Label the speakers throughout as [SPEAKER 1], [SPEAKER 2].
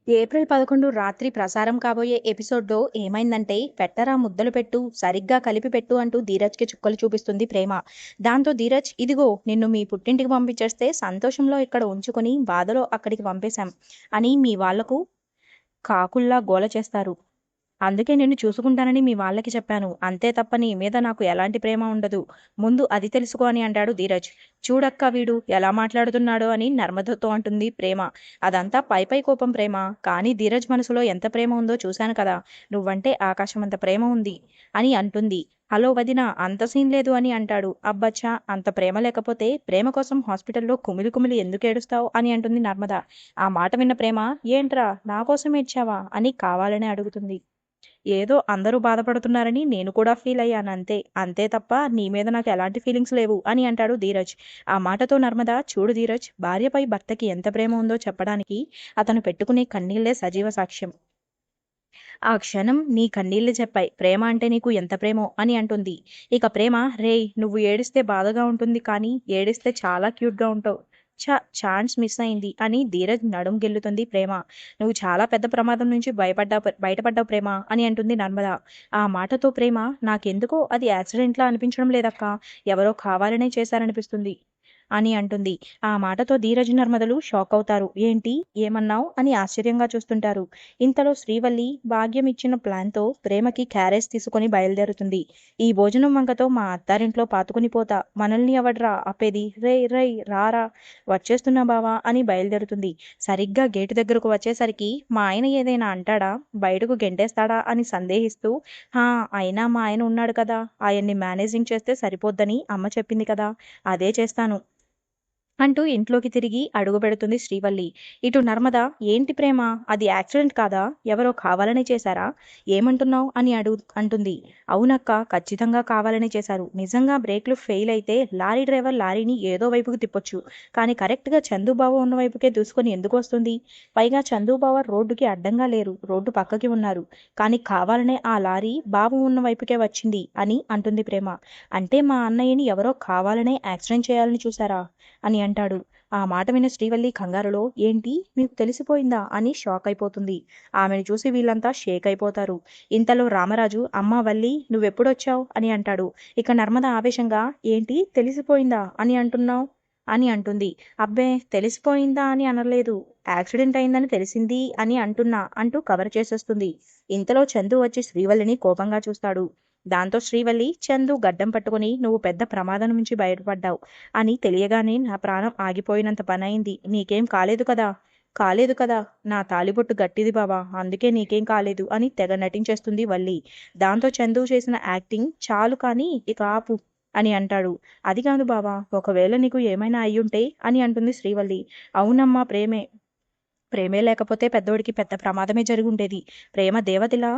[SPEAKER 1] April 11 రాత్రి ప్రసారం కాబోయే ఎపిసోడ్‌లో ఏమైందంటే, "పెట్టరా ముద్దలు పెట్టు, సరిగ్గా కలిపి పెట్టు" అంటూ ధీరజ్‌కి చుక్కలు చూపిస్తుంది ప్రేమ. దాంతో ధీరజ్, "ఇదిగో నిన్ను మీ పుట్టింటికి పంపించేస్తే సంతోషంలో ఇక్కడ ఉంచుకొని, బాధలో అక్కడికి పంపేశాం" అని మీ వాళ్లకు కాకుల్లా గోల చేస్తారు. అందుకే నిన్ను చూసుకుంటానని మీ వాళ్ళకి చెప్పాను. అంతే తప్ప నీ మీద నాకు ఎలాంటి ప్రేమ ఉండదు. ముందు అది తెలుసుకో అని అంటాడు ధీరజ్. చూడక్కా వీడు ఎలా మాట్లాడుతున్నాడో అని నర్మదతో అంటుంది ప్రేమ. అదంతా పై కోపం ప్రేమ. కానీ ధీరజ్ మనసులో ఎంత ప్రేమ ఉందో చూశాను కదా! నువ్వంటే ఆకాశమంత ప్రేమ ఉంది అని అంటుంది. హలో వదినా, అంత సీన్ లేదు అని అంటాడు. అబ్బచ్చా! అంత ప్రేమ లేకపోతే ప్రేమ కోసం హాస్పిటల్‌లో కుమిలి కుమిలి ఎందుకేడుస్తావు అని అంటుంది నర్మద. ఆ మాట విన్న ప్రేమ, ఏంట్రా నా కోసం ఏడ్చావా అని కావాలనే అడుగుతుంది. ఏదో అందరూ బాధపడుతున్నారని నేను కూడా ఫీల్ అయ్యానంతే. అంతే తప్ప నీ మీద నాకు ఎలాంటి ఫీలింగ్స్ లేవు అని అంటాడు ధీరజ్. ఆ మాటతో నర్మద, చూడు ధీరజ్, భార్యపై భర్తకి ఎంత ప్రేమ ఉందో చెప్పడానికి అతను పెట్టుకునే కన్నీళ్లే సజీవ సాక్ష్యం. ఆ క్షణం నీ కన్నీళ్లు చెప్పాయి ప్రేమ అంటే నీకు ఎంత ప్రేమో అని అంటుంది. ఇక ప్రేమ, రేయ్ నువ్వు ఏడిస్తే బాధగా ఉంటుంది కానీ ఏడిస్తే చాలా క్యూట్‌గా ఉంటావు. ఛాన్స్ మిస్ అయింది అని ధీరజ్ నడుం గెల్లుతుంది ప్రేమ. నువ్వు చాలా పెద్ద ప్రమాదం నుంచి బయటపడ్డావు ప్రేమ అని అంటుంది నర్మద. ఆ మాటతో ప్రేమ, నాకెందుకో అది యాక్సిడెంట్‌లా అనిపించడం లేదక్కా. ఎవరో కావాలనే చేశారనిపిస్తుంది అని అంటుంది. ఆ మాటతో ధీరజ్, నర్మదలు షాక్ అవుతారు. ఏంటి? ఏమన్నావ్? అని ఆశ్చర్యంగా చూస్తుంటారు. ఇంతలో శ్రీవల్లి భాగ్యం ఇచ్చిన ప్లాన్‌తో ప్రేమకి క్యారేజ్ తీసుకొని బయలుదేరుతుంది. ఈ భోజనం వంకతో మా అత్తారింట్లో పాతుకుని పోతా. మనల్ని ఎవడ్రా ఆపేది? రేయ్ రేయ్ రారా, వచ్చేస్తున్నా బావా అని బయలుదేరుతుంది. సరిగ్గా గేటు దగ్గరకు వచ్చేసరికి మా ఆయన ఏదైనా అంటాడా? బయటకు గెంటేస్తాడా అని సందేహిస్తూ, హా! అయినా మా ఆయన ఉన్నాడు కదా! ఆయన్ని మేనేజింగ్ చేస్తే సరిపోద్దని అమ్మ చెప్పింది కదా! అదే చేస్తాను అంటూ ఇంట్లోకి తిరిగి అడుగుపెడుతుంది శ్రీవల్లి. ఇటు నర్మద, ఏంటి ప్రేమ, అది యాక్సిడెంట్ కాదా? ఎవరో కావాలనే చేశారా? ఏమంటున్నావ్ అని అంటుంది. అవునక్క, ఖచ్చితంగా కావాలనే చేశారు. నిజంగా బ్రేక్లు ఫెయిల్ అయితే లారీ డ్రైవర్ లారీని ఏదో వైపుకు తిప్పొచ్చు. కానీ కరెక్ట్‌గా చందుబావ ఉన్న వైపుకే దూసుకొని ఎందుకు వస్తుంది? పైగా చందుబావ రోడ్డుకి అడ్డంగా లేరు. రోడ్డు పక్కకి ఉన్నారు. కానీ కావాలనే ఆ లారీ బావ ఉన్న వైపుకే వచ్చింది అని అంటుంది ప్రేమ. అంటే మా అన్నయ్యని ఎవరో కావాలనే యాక్సిడెంట్ చేయాలని చూశారా? అని అంటాడు. ఆ మాట విన్న శ్రీవల్లి కంగారులో, ఏంటి? మీకు తెలిసిపోయిందా? అని షాక్ అయిపోతుంది. ఆమెను చూసి వీళ్ళంతా షేక్ అయిపోతారు. ఇంతలో రామరాజు, అమ్మా వల్లి, నువ్వెప్పుడొచ్చావ్? అని అంటాడు. ఇక నర్మద ఆవేశంగా, ఏంటి తెలిసిపోయిందా అని అంటున్నావ్? అని అంటుంది. అబ్బే, తెలిసిపోయిందా అని అనలేదు. యాక్సిడెంట్ అయిందని తెలిసింది అని అంటున్నా అంటూ కవర్ చేసేస్తుంది. ఇంతలో చందు వచ్చి శ్రీవల్లిని కోపంగా చూస్తాడు. దాంతో శ్రీవల్లి, చందు గడ్డం పట్టుకుని, నువ్వు పెద్ద ప్రమాదం నుంచి బయటపడ్డావు అని తెలియగానే నా ప్రాణం ఆగిపోయినంత పనయింది. నీకేం కాలేదు కదా? కాలేదు కదా? నా తాళిబొట్టు గట్టిది బావా, అందుకే నీకేం కాలేదు అని తెగ నటించేస్తుంది వల్లి. దాంతో చందు చేసిన యాక్టింగ్ చాలు కానీ ఇక ఆపు అని అంటాడు. అది కాదు బావా, ఒకవేళ నీకు ఏమైనా అయ్యుంటే అని అంటుంది శ్రీవల్లి. అవునమ్మా, ప్రేమే. ప్రేమే లేకపోతే పెద్దోడికి పెద్ద ప్రమాదమే జరుగుండేది. ప్రేమ దేవతలా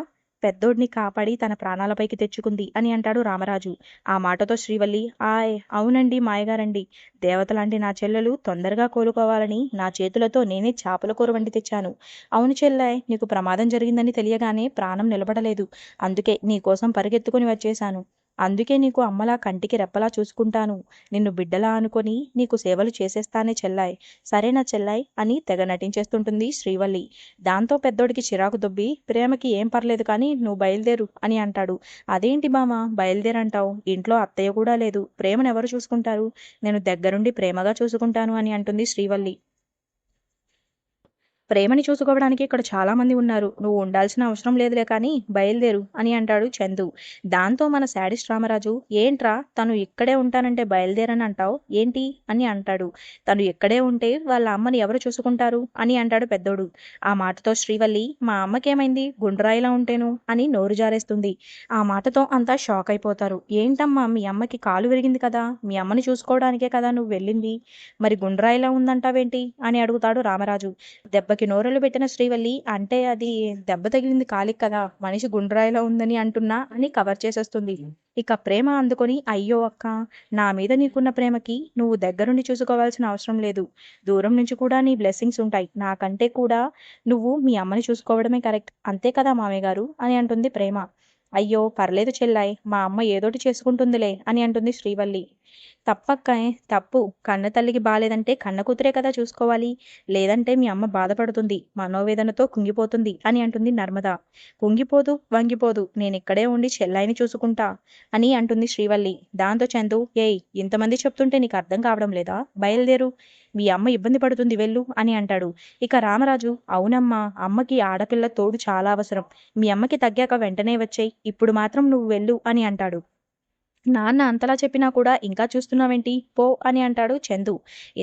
[SPEAKER 1] పెద్దోడిని కాపాడి తన ప్రాణాలపైకి తెచ్చుకుంది అని అంటాడు రామరాజు. ఆ మాటతో శ్రీవల్లి, ఆయ్ అవునండి మాయగారండి, దేవతలాంటి నా చెల్లెలు తొందరగా కోలుకోవాలని నా చేతులతో నేనే చేపల కూర వండి తెచ్చాను. అవును చెల్లాయ్, నీకు ప్రమాదం జరిగిందని తెలియగానే ప్రాణం నిలబడలేదు. అందుకే నీకోసం పరిగెత్తుకుని వచ్చేశాను. అందుకే నీకు అమ్మలా కంటికి రెప్పలా చూసుకుంటాను. నిన్ను బిడ్డలా అనుకొని నీకు సేవలు చేసేస్తానే చెల్లాయ్. సరేనా చెల్లాయ్ అని తెగ నటించేస్తుంటుంది శ్రీవల్లి. దాంతో పెద్దోడికి చిరాకు దొబ్బి, ప్రేమకి ఏం పర్లేదు కానీ నువ్వు బయలుదేరు అని అంటాడు. అదేంటి బామ బయలుదేరంటావు? ఇంట్లో అత్తయ్య కూడా లేదు. ప్రేమను ఎవరు చూసుకుంటారు? నేను దగ్గరుండి ప్రేమగా చూసుకుంటాను అని అంటుంది శ్రీవల్లి. ప్రేమని చూసుకోవడానికి ఇక్కడ చాలా మంది ఉన్నారు. నువ్వు ఉండాల్సిన అవసరం లేదులే కానీ బయలుదేరు అని అంటాడు చందు. దాంతో మన శాడిస్ట్ రామరాజు, ఏంట్రా తను ఇక్కడే ఉంటానంటే బయలుదేరని అంటావు ఏంటి అని అంటాడు. తను ఇక్కడే ఉంటే వాళ్ళ అమ్మని ఎవరు చూసుకుంటారు అని అంటాడు పెద్దోడు. ఆ మాటతో శ్రీవల్లి, మా అమ్మకేమైంది గుండ్రాయిలా ఉంటేను అని నోరు జారేస్తుంది. ఆ మాటతో అంతా షాక్ అయిపోతారు. ఏంటమ్మా, మీ అమ్మకి కాలు విరిగింది కదా, మీ అమ్మని చూసుకోవడానికే కదా నువ్వు వెళ్ళింది, మరి గుండ్రాయిలా ఉందంటావేంటి అని అడుగుతాడు రామరాజు. దెబ్బకి నోరెళ్ళు పెట్టిన శ్రీవల్లి, అంటే అది దెబ్బ తగిలింది కాలికి కదా, మనిషి గుండ్రాయిలో ఉందని అంటున్నా అని కవర్ చేసేస్తుంది. ఇక ప్రేమ అందుకొని, అయ్యో అక్క, నా మీద నీకున్న ప్రేమకి నువ్వు దగ్గరుండి చూసుకోవాల్సిన అవసరం లేదు. దూరం నుంచి కూడా నీ బ్లెస్సింగ్స్ ఉంటాయి. నాకంటే కూడా నువ్వు మీ అమ్మని చూసుకోవడమే కరెక్ట్. అంతే కదా మామయ్య గారు అని అంటుంది ప్రేమ. అయ్యో పర్లేదు చెల్లాయ్, మా అమ్మ ఏదోటి చేసుకుంటుందిలే అని అంటుంది శ్రీవల్లి. తప్పక్కాయ్ తప్పు. కన్న తల్లికి బాలేదంటే కన్న కూతురే కదా చూసుకోవాలి. లేదంటే మీ అమ్మ బాధపడుతుంది. మనోవేదనతో కుంగిపోతుంది అని అంటుంది నర్మద. కుంగిపోదు, వంగిపోదు. నేనిక్కడే ఉండి చెల్లాయిని చూసుకుంటా అని అంటుంది శ్రీవల్లి. దాంతో చందు, ఏయ్ ఇంతమంది చెప్తుంటే నీకు అర్థం కావడం లేదా? బయలుదేరు. మీ అమ్మ ఇబ్బంది పడుతుంది వెళ్ళు అని అంటాడు. ఇక రామరాజు, అవునమ్మా, అమ్మకి ఆడపిల్ల తోడు చాలా అవసరం. మీ అమ్మకి తగ్గాక వెంటనే వచ్చేయ్. ఇప్పుడు మాత్రం నువ్వు వెళ్ళు అని అంటాడు. నాన్న అంతలా చెప్పినా కూడా ఇంకా చూస్తున్నావేంటి? పో అని అంటాడు చందు.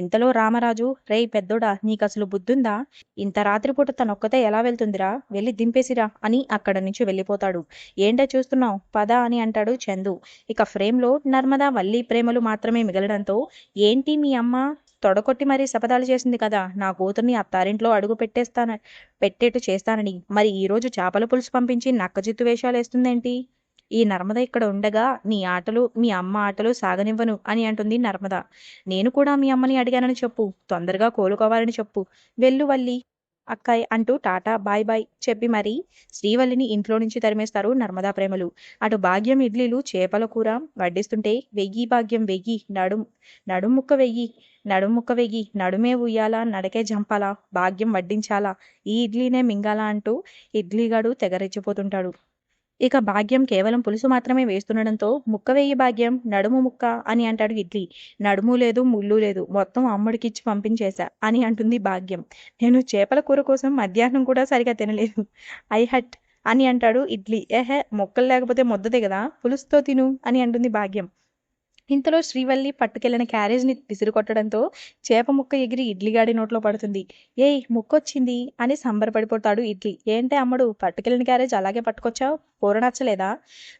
[SPEAKER 1] ఇంతలో రామరాజు, రేయ్ పెద్దోడా, నీకసలు బుద్ధుందా? ఇంత రాత్రిపూట తనొక్కతే ఎలా వెళ్తుందిరా? వెళ్ళి దింపేసిరా అని అక్కడ నుంచి వెళ్ళిపోతాడు. ఏంటే చూస్తున్నావు? పద అని అంటాడు చందు. ఇక ఫ్రేమ్లో నర్మదా వల్లి ప్రేమలు మాత్రమే మిగలడంతో, ఏంటి మీ అమ్మ తొడకొట్టి మరీ శపథాలు చేసింది కదా, నా కూతుర్ని అత్తారింట్లో అడుగు పెట్టేట్టు చేస్తానని. మరి ఈరోజు చేపల పులుసు పంపించి నక్కజిత్తు వేషాలేస్తుందేంటి? ఈ నర్మద ఇక్కడ ఉండగా మీ అమ్మ ఆటలు సాగనివ్వను అని అంటుంది నర్మద. నేను కూడా మీ అమ్మని అడిగానని చెప్పు. తొందరగా కోలుకోవాలని చెప్పు. వెళ్ళు వల్లి అక్కాయ్ అంటూ టాటా బాయ్ బాయ్ చెప్పి మరీ శ్రీవల్లిని ఇంట్లో నుంచి తరిమేస్తారు నర్మదా ప్రేమలు. అటు భాగ్యం ఇడ్లీలు చేపల కూర వడ్డిస్తుంటే, వెయ్యి భాగ్యం వెయ్యి, నడుముక్క వెయ్యి, నడుమే ఉయ్యాలా, నడకే జంపాలా, భాగ్యం వడ్డించాలా, ఈ ఇడ్లీనే మింగాలా అంటూ ఇడ్లీగాడు తెగరెచ్చిపోతుంటాడు. ఇక భాగ్యం కేవలం పులుసు మాత్రమే వేస్తుండడంతో, ముక్క వెయ్యి భాగ్యం, నడుము ముక్క అని అంటాడు ఇడ్లీ. నడుము లేదు, ముళ్ళు లేదు, మొత్తం అమ్మడికిచ్చి పంపించేశా అని అంటుంది భాగ్యం. నేను చేపల కూర కోసం మధ్యాహ్నం కూడా సరిగా తినలేదు. ఐ హట్ అని అంటాడు ఇడ్లీ. ఏహే, మొక్కలు లేకపోతే ముద్ద దిగదా, పులుసుతో తిను అని అంటుంది భాగ్యం. ఇంతలో శ్రీవల్లి పట్టుకెళ్లిన క్యారేజ్ని విసిరికొట్టడంతో చేప ముక్క ఎగిరి ఇడ్లీగాడి నోట్లో పడుతుంది. ఏయ్ ముక్కొచ్చింది అని సంబరపడిపోతాడు ఇడ్లీ. ఏంటే అమ్మడు, పట్టుకెళ్లిన క్యారేజ్ అలాగే పట్టుకొచ్చావు? కూర నచ్చలేదా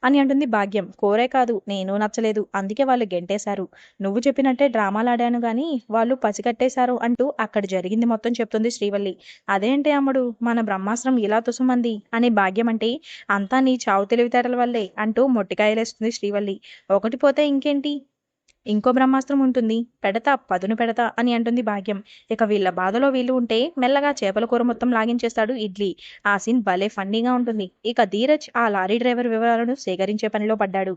[SPEAKER 1] అని అంటుంది భాగ్యం. కూరే కాదు, నేను నచ్చలేదు, అందుకే వాళ్ళు గెంటేశారు. నువ్వు చెప్పినట్టే డ్రామాలాడాను గాని వాళ్ళు పసిగట్టేశారు అంటూ అక్కడ జరిగింది మొత్తం చెప్తుంది శ్రీవల్లి. అదేంటి అమ్మడు, మన బ్రహ్మాస్త్రం ఇలా తుసుమంది అని భాగ్యం అంటే, అంతా నీ చావు తెలివితేటల వల్లే అంటూ మొట్టికాయలేస్తుంది శ్రీవల్లి. ఒకటి పోతే ఇంకేంటి, ఇంకో బ్రహ్మాస్త్రం ఉంటుంది, పెడతా పదును పెడతా అని అంటుంది భాగ్యం. ఇక వీళ్ళ బాధలో వీళ్ళు ఉంటే మెల్లగా చేపల కూర మొత్తం లాగించేస్తాడు ఇడ్లీ. ఆ సీన్ భలే ఫన్నీగా ఉంటుంది. ఇక ధీరజ్ ఆ లారీ డ్రైవర్ వివరాలను సేకరించే పనిలో పడ్డాడు.